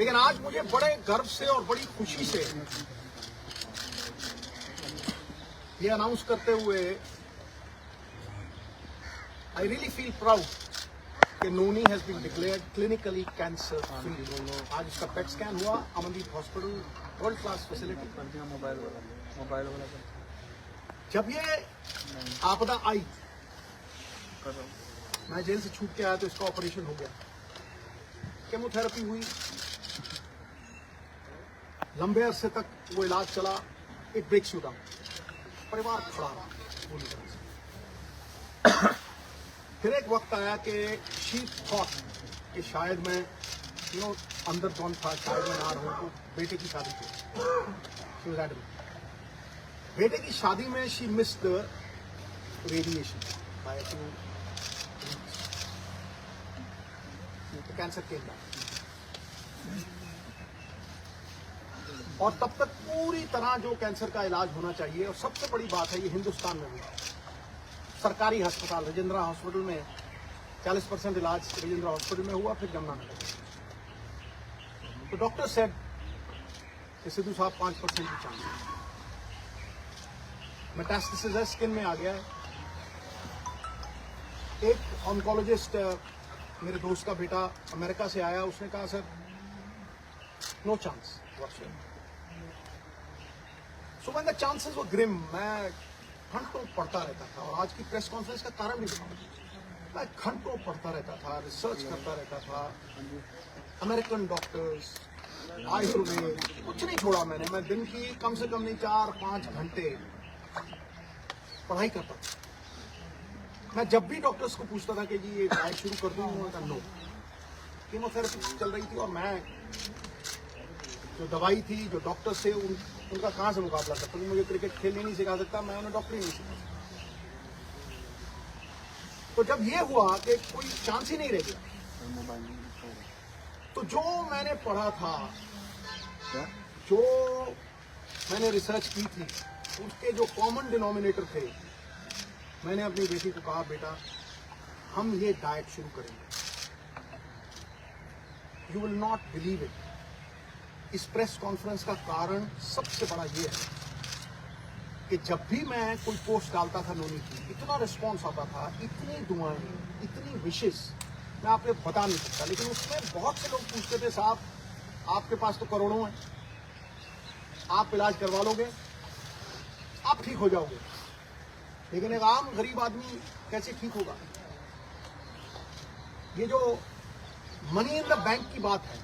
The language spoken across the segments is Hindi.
लेकिन आज मुझे बड़े गर्व से और बड़ी खुशी से ये अनाउंस करते हुए आई रियली फील प्राउड कि Noni has been declared clinically cancer free. आज इसका पेट स्कैन हुआ, Amandeep hospital, world class facility. Mobile वाला जब ये आपदा आई, मैं जेल से छूट के आया तो इसका ऑपरेशन हो गया, केमोथेरेपी हुई, लंबे अरसे तक वो इलाज चला, एक ब्रेक थ्रू डाउन, परिवार खड़ा रहा पूरी तरह से। फिर एक वक्त आया कि शी थॉट कि शायद मैं अंदर कौन था, शायद मैं ना रहूं, तो बेटे की शादी थी, बेटे की शादी में she missed the radiation by cancer के बाद, और तब तक पूरी तरह जो कैंसर का इलाज होना चाहिए, और सबसे बड़ी बात है ये हिंदुस्तान में हुआ, सरकारी अस्पताल राजेंद्रा हॉस्पिटल में 40% इलाज राजेंद्रा हॉस्पिटल में हुआ, फिर जमुनानगर। तो डॉक्टर सेड कि सिद्धू साहब 5% की चांस है, मेटास्टेसिस है, स्किन में आ गया है। एक ऑन्कोलॉजिस्ट, मेरे दोस्त का बेटा अमेरिका से आया, उसने कहा sir no chance whatsoever. So when the chances were grim, मैं घंटों पढ़ता रहता था, और आज की प्रेस कॉन्फ्रेंस का कारण भी बताऊं, मैं घंटों पढ़ता रहता था, रिसर्च करता रहता था, अमेरिकन डॉक्टर्स, आयुर्वेद, कुछ नहीं छोड़ा मैंने। मैं दिन की कम से कम नहीं 4-5 घंटे पढ़ाई करता था। मैं जब भी डॉक्टर्स को पूछता था कि जी ये डाइट शुरू कर दूं, उन्होंने कहा नो। कीमोथेरेपी चल रही थी, और मैं जो दवाई थी, जो डॉक्टर से उनका कहाँ से मुकाबला करता? तो मुझे क्रिकेट खेलने नहीं सिखा सकता, मैं उन्हें डॉक्टरी नहीं सिखा सकता। तो जब ये हुआ कि कोई चांस ही नहीं रह गया, तो जो मैंने पढ़ा था, जो मैंने रिसर्च की थी, उसके जो कॉमन डिनोमिनेटर थे, मैंने अपनी बेटी को कहा बेटा हम ये डाइट शुरू करेंगे, you will not believe it. इस प्रेस कॉन्फ्रेंस का कारण सबसे बड़ा ये है कि जब भी मैं कोई पोस्ट डालता था नोनी की, इतना रिस्पॉन्स आता था, इतनी दुआएं, इतनी विशेष, मैं आपको बता नहीं सकता। लेकिन उसमें बहुत से लोग पूछते थे साहब आपके पास तो करोड़ों हैं, आप इलाज करवा लोगे, आप ठीक हो जाओगे, लेकिन एक आम गरीब आदमी कैसे ठीक होगा? ये जो मनी इन द बैंक की बात है,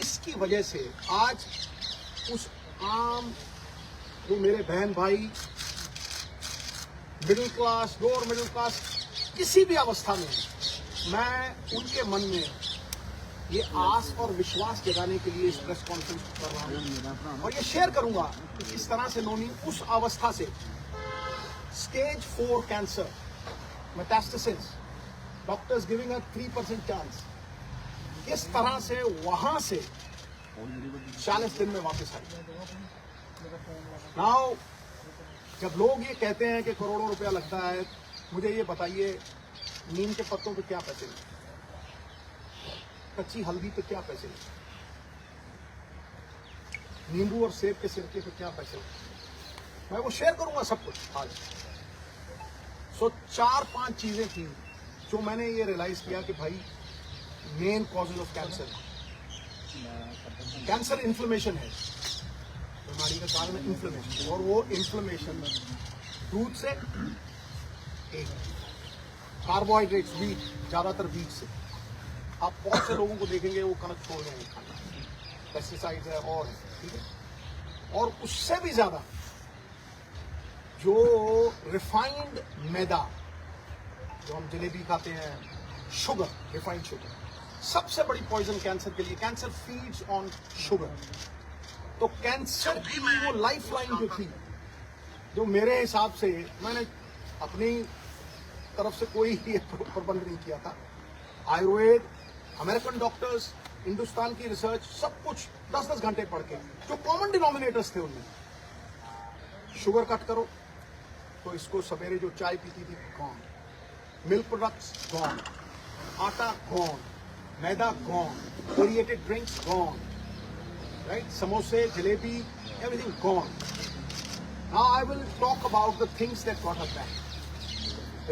इसकी वजह से आज उस आम जो मेरे बहन भाई middle class, lower middle class, किसी भी अवस्था में, मैं उनके मन में ये आस और विश्वास जगाने के लिए इस प्रेस कॉन्फ्रेंस कर रहा हूं, और ये शेयर करूंगा कि किस तरह से नोनी उस अवस्था से, stage 4 cancer, metastasis, doctors giving a 3% chance, इस तरह से वहां से 40 दिन में वापस आई। नाउ जब लोग ये कहते हैं कि करोड़ों रुपया लगता है, मुझे ये बताइए नीम के पत्तों पे क्या पैसे लगते, कच्ची हल्दी पे क्या पैसे लगते, नींबू और सेब के सिरके पे क्या पैसे लगते, मैं वो शेयर करूंगा सब कुछ आज। सो 4-5 चीजें थी जो मैंने ये रियलाइज किया कि भाई main causes of cancer, cancer inflammation है, बीमारी का कारण है इन्फ्लेमेशन, और वो इन्फ्लेमेशन दूध से, एक कार्बोहाइड्रेट्स, वीट, ज्यादातर वीट से। आप बहुत से लोगों को देखेंगे वो कनक छोड़ रहे हैं खाना, पेस्टिसाइड्स है और ठीक है, और उससे भी ज्यादा जो रिफाइंड मैदा, जो हम जलेबी खाते हैं, शुगर, रिफाइंड शुगर, सबसे बड़ी पॉइजन कैंसर के लिए। Cancer feeds on sugar. तो कैंसर की वो लाइफ लाइन जो थी, जो मेरे हिसाब से, मैंने अपनी तरफ से कोई प्रबंध नहीं किया था, आयुर्वेद, अमेरिकन डॉक्टर्स, हिंदुस्तान की रिसर्च, सब कुछ 10-10 घंटे पढ़ के, जो कॉमन डिनोमिनेटर्स थे उनमें, शुगर कट करो, तो इसको सवेरे जो चाय पीती थी गॉन, मिल्क प्रोडक्ट्स गॉन, आटा गॉन, मैदा gone, created drinks gone, right? Samosa, jalebi, everything gone. Now I will talk about the things that got her back.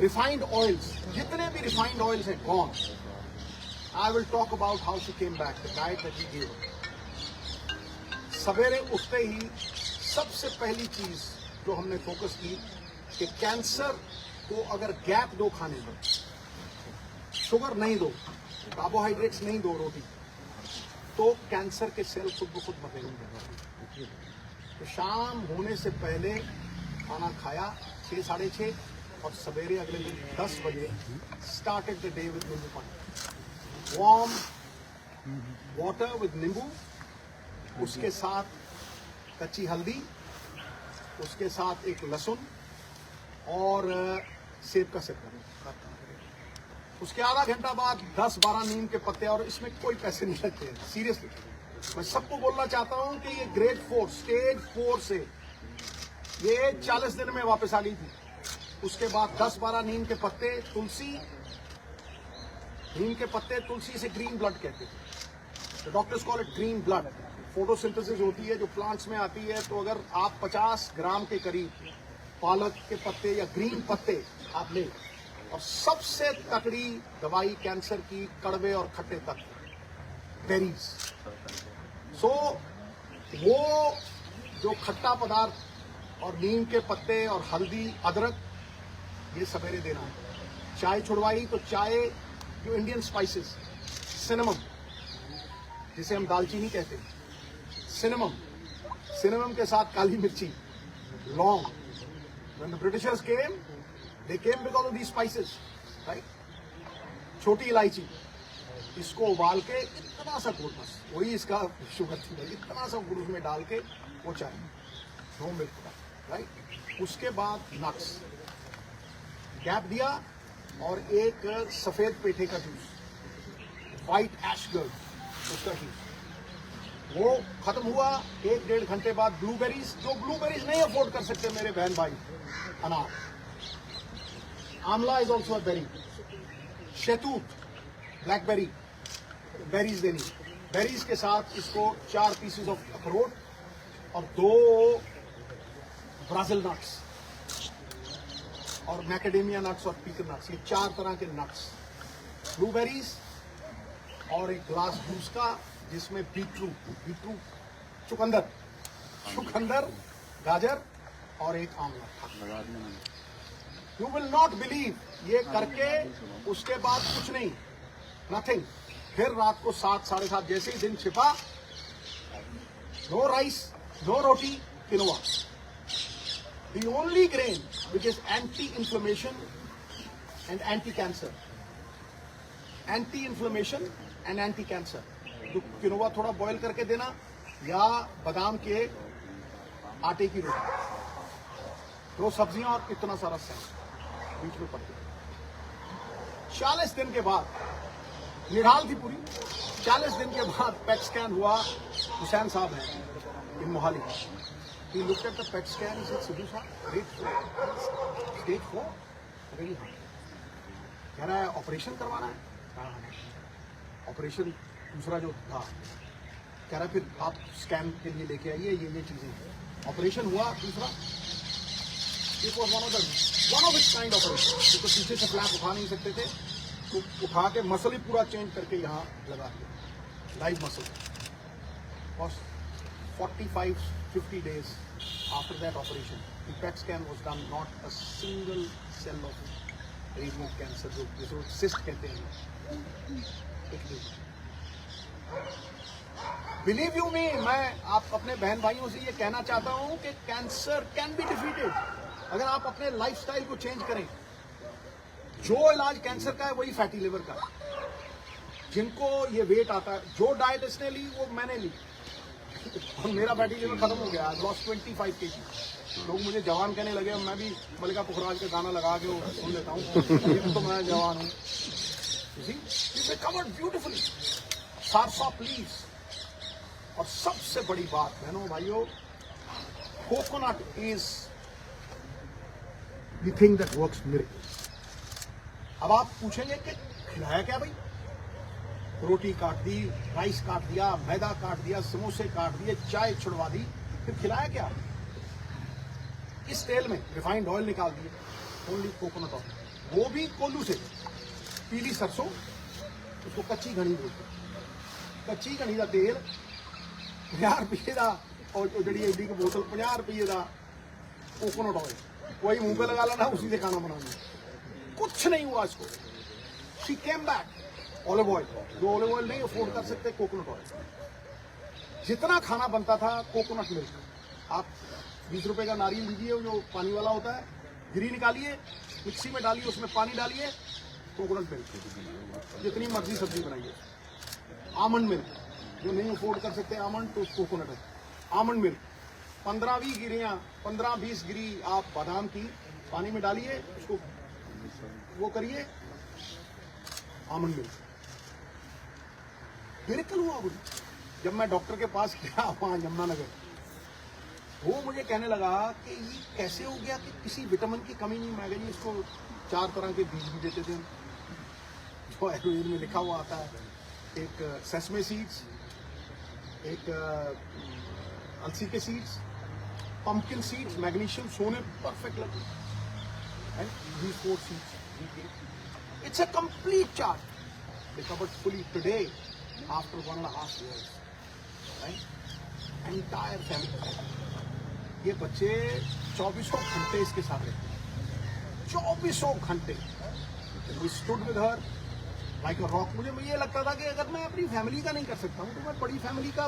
Refined oils, jitne bhi refined oils are gone. I will talk about how she came back, the diet that we gave her. सवेरे उठते ही सबसे पहली चीज जो हमने फोकस की कि कैंसर को अगर गैप दो खाने में, शुगर नहीं दो, कार्बोहाइड्रेट्स नहीं दो रोटी, तो कैंसर के सेल खुद ब खुद मरेंगे। तो शाम होने से पहले खाना खाया 6 साढ़े 6 और सवेरे अगले दिन 10 बजे स्टार्टेड द डे विद नींबू पानी, वार्म वाटर विद नींबू, उसके साथ कच्ची हल्दी, उसके साथ एक लहसुन और सेब का सेवन। उसके आधा घंटा बाद 10-12 नीम के पत्ते, और इसमें कोई पैसे नहीं लगते हैं, सीरियसली। मैं सबको बोलना चाहता हूं कि ये ग्रेड 4 स्टेज 4 से ये 40 दिन में वापस आ गई थी। उसके बाद 10-12 नीम के पत्ते, तुलसी, नीम के पत्ते, तुलसी से ग्रीन ब्लड कहते हैं, doctors call it green blood. Photosynthesis होती है जो प्लांट्स में आती है, तो अगर आप 50 ग्राम के करीब पालक के पत्ते या ग्रीन पत्ते आप लें, और सबसे तकड़ी दवाई कैंसर की कड़वे और खट्टे तत्व बेरीज। सो वो जो खट्टा पदार्थ और नीम के पत्ते और हल्दी, अदरक, ये सवेरे देना है। चाय छुड़वाई तो चाय, जो इंडियन स्पाइसेस, सिनेमम जिसे हम दालचीनी कहते हैं, सिनेमम के साथ काली मिर्ची, लौंग। When the Britishers came, they came because of these spices, right? छोटी इलायची, इसको उबाल के इतना सा गुड़, बस वही इसका शुगर थी, इतना सा गुड़ उसमें डाल के वो चाय, नो मिल्क, राइट? उसके बाद नट्स, गैप दिया, और एक सफेद पेठे का जूस, व्हाइट एश गर्ल, उसका जूस, वो खत्म हुआ। 1-1.5 घंटे बाद ब्लूबेरीज, जो ब्लूबेरीज नहीं अफोर्ड कर सकते मेरे बहन भाई, अनार, आंवला इज ऑल्सो अ बेरी, शहतूत, ब्लैकबेरी, बेरीज देनी। बेरीज के साथ इसको 4 पीसेस ऑफ अखरोट और 2 ब्राजील नट्स और मैकेडेमिया नट्स और पीकन नट्स, ये 4 तरह के नट्स, ब्लूबेरीज, और एक ग्लास जूस का जिसमें बीटरूट, चुकंदर, गाजर और एक आंवला। यू विल नॉट बिलीव, ये करके उसके बाद कुछ नहीं, नथिंग। फिर रात को 7 साढ़े 7 जैसे ही दिन छिपा, no rice, no roti, quinoa, the only grain which is anti inflammation and anti cancer, anti inflammation and anti cancer. तो किनोवा थोड़ा बॉईल करके देना, या बादाम के आटे की रोटी, 2 सब्जियां और इतना सारा सैन बीच में पड़ गया। 40 दिन के बाद निढाल थी पूरी। 40 दिन के बाद पेट स्कैन हुआ। हुसैन साहब हैं in Mohali, he looked at the PET scan, he said, Sidhu साहब, ग्रेड 4, स्टेज 4, रियली हार्ड। कह रहा है ऑपरेशन करवाना है। ऑपरेशन दूसरा जो था, कह रहा फिर आप स्कैन के लिए लेके आइए, ये चीजें। ऑपरेशन हुआ दूसरा, it was one of its kind operation, क्योंकि पीछे से फ्लैप उठा नहीं सकते थे, तो उठा के मसल ही पूरा चेंज करके यहाँ लगा दिया, लाइव मसल। और 45-50 days after that operation, the PET scan was done, not a single cell of radiant cancer, जो cyst कहते हैं, बिलीव यू मी, मैं आप अपने बहन भाइयों से ये कहना चाहता हूं कि कैंसर कैन बी डिफीटेड अगर आप अपने लाइफस्टाइल को चेंज करें। जो इलाज कैंसर का है वही फैटी लिवर का है। जिनको ये वेट आता है, जो डाइट इसने ली वो मैंने ली, और मेरा फैटी लिवर खत्म हो गया। Loss 25 kg। लोग मुझे जवान कहने लगे, मैं भी मलिका पुखराज का गाना लगा के वो सुन लेता हूँ, तो मैं जवान हूँ। रिकवर्ड ब्यूटिफुली, सारसा प्लीज। और सबसे बड़ी बात बहनों भाइयों, coconut is the thing that works miracles. अब आप पूछेंगे कि खिलाया क्या भाई? रोटी काट दी, राइस काट दिया, मैदा काट दिया, समोसे काट दिए, चाय छुड़वा दी, फिर खिलाया क्या? इस तेल में रिफाइंड ऑयल निकाल दिए, ओनली कोकोनट ऑयल, वो भी कोल्लू से। पीली सरसों, उसको कच्ची घनी बोलते, कच्ची घनी का तेल 50 रुपये का, और जड़ी एडी की बोतल 50 रुपये का कोकोनट ऑयल, वही मुंह पे लगा लेना, उसी से खाना बनाना। कुछ नहीं हुआ इसको। She came back. Olive oil, जो ऑलिव ऑयल नहीं अफोर्ड कर सकते, कोकोनट ऑयल। जितना खाना बनता था कोकोनट मिल्क, आप 20 रुपए का नारियल लीजिए, जो पानी वाला होता है, गिरी निकालिए, मिक्सी में डालिए, उसमें पानी डालिए, कोकोनट मिल्क, जितनी मर्जी सब्जी बनाइए। आमंड मिल्क, जो नहीं अफोर्ड कर सकते आमंड, तो कोकोनट है। आमंड मिल्क 15-20 गिरियां, 15-20 गिरी आप बादाम की पानी में डालिए, उसको वो करिए, आमंड मिल्क। मिरेकल हुआ मुझे जब मैं डॉक्टर के पास गया वहां यमुनानगर। वो मुझे कहने लगा कि ये कैसे हो गया कि किसी विटामिन की कमी नहीं। मैं गई, इसको 4 तरह के बीज भी देते थे जो आयुर्वेद में लिखा हुआ आता है। एक सेसमे सीड्स, एक अलसी के सीड्स, पंपकिन सीड्स, मैग्नीशियम, सोने परफेक्ट लगे, and these 4 seeds we gave. It's a complete chart. They covered fully today after 1.5 years. Right? Entire family. ये बच्चे 24 घंटे इसके साथ रहते हैं, 24 घंटे। We stood with her like a rock. मुझे ये लगता था कि अगर मैं अपनी फैमिली का नहीं कर सकता हूँ तो मैं बड़ी फैमिली का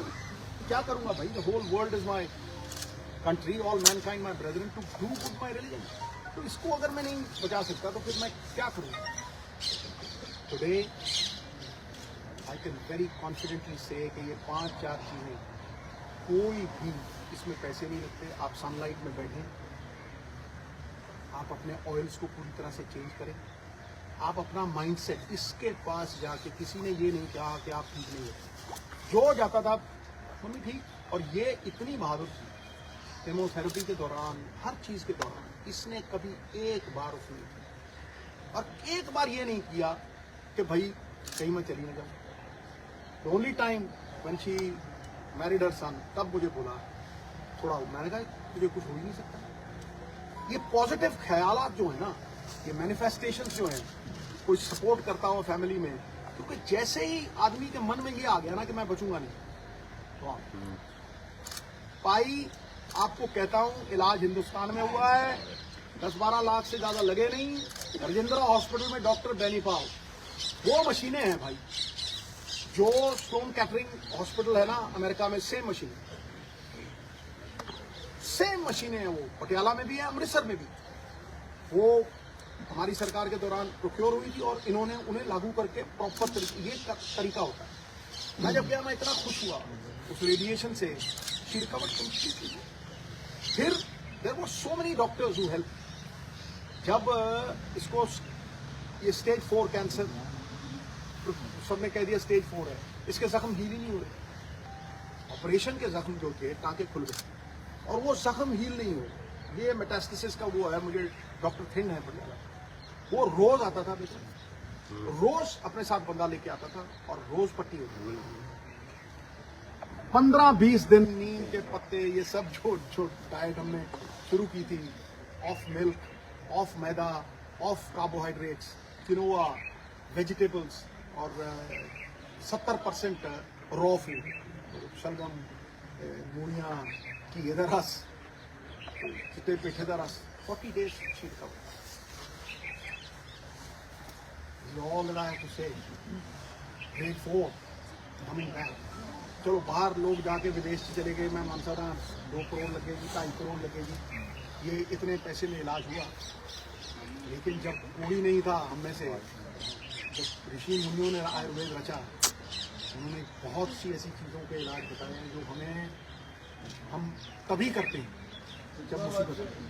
क्या करूंगा भाई। The whole world is my country, all mankind my brethren, to do good my religion. तो इसको अगर मैं नहीं बचा सकता तो फिर मैं क्या करूंगा। Today I can very confidently say कि ये 5-4 चीजें, कोई भी इसमें पैसे नहीं लगते। आप सनलाइट में बैठें, आप अपने ऑयल्स को पूरी तरह से चेंज करें, आप अपना माइंडसेट, इसके पास जाके किसी ने ये नहीं कहा कि आप ठीक नहीं हो। जो जाता था मम्मी ठीक, और ये इतनी बहादुर थी केमोथेरेपी के दौरान, हर चीज के दौरान, इसने कभी एक बार उसने नहीं किया, और एक बार ये नहीं किया कि भाई कहीं मैं चली ना जाऊं। The only time when she married her son, तब मुझे बोला थोड़ा, मैंने कहा तुझे कुछ हो ही नहीं सकता। ये पॉजिटिव ख्यालात जो है ना, ये मैनिफेस्टेशन जो है, कोई सपोर्ट करता हो फैमिली में, क्योंकि जैसे ही आदमी के मन में ये आ गया ना कि मैं बचूंगा नहीं, तो पाई आपको कहता हूं, इलाज हिंदुस्तान में हुआ है, 10-12 लाख से ज्यादा लगे नहीं। राजेंद्र हॉस्पिटल में डॉक्टर बेनीपाल, वो मशीनें हैं भाई, जो स्टोन कैटरिंग हॉस्पिटल है ना अमेरिका में, सेम मशीनें हैं। वो पटियाला में भी है, अमृतसर में भी। वो हमारी सरकार के दौरान प्रोक्योर हुई थी और इन्होंने उन्हें लागू करके प्रॉपर ये तरीका होता है। मैं जब गया, मैं इतना खुश हुआ उस रेडिएशन से। She recovered completely. फिर there were so many doctors who help. जब इसको ये स्टेज 4 कैंसर, सबने कह दिया स्टेज 4 है, इसके जख्म हील ही नहीं हो रहे। ऑपरेशन के जख्म जो थे, टांके खुल गए और वो जख्म हील नहीं हो। ये मेटास्टेसिस का वो है, मुझे डॉक्टर थिंग है बढ़िया, वो रोज आता था बेटा, रोज अपने साथ बंदा लेके आता था और रोज पट्टी होती थी। 15-20 दिन नीम के पत्ते, ये सब जो डाइट हमने शुरू की थी, of milk, of maida, of carbohydrates, quinoa, vegetables, और 70% रॉ फूड, शलगम, मूलियाँ की रस, चिट्टे पेठे का रस। 40 days she recovered. This is all that I have to say. Grade 4 coming back. चलो बाहर लोग जाके विदेश से चले गए, मैं मानता था 2 करोड़ लगेगी, 2.5 करोड़ लगेगी, ये इतने पैसे में इलाज हुआ। लेकिन जब कोई नहीं था हम में से, जब ऋषि मुनियों ने आयुर्वेद रचा, उन्होंने बहुत सी ऐसी चीज़ों के इलाज बताए हैं जो हम तभी करते हैं जब मुसीबत होती है।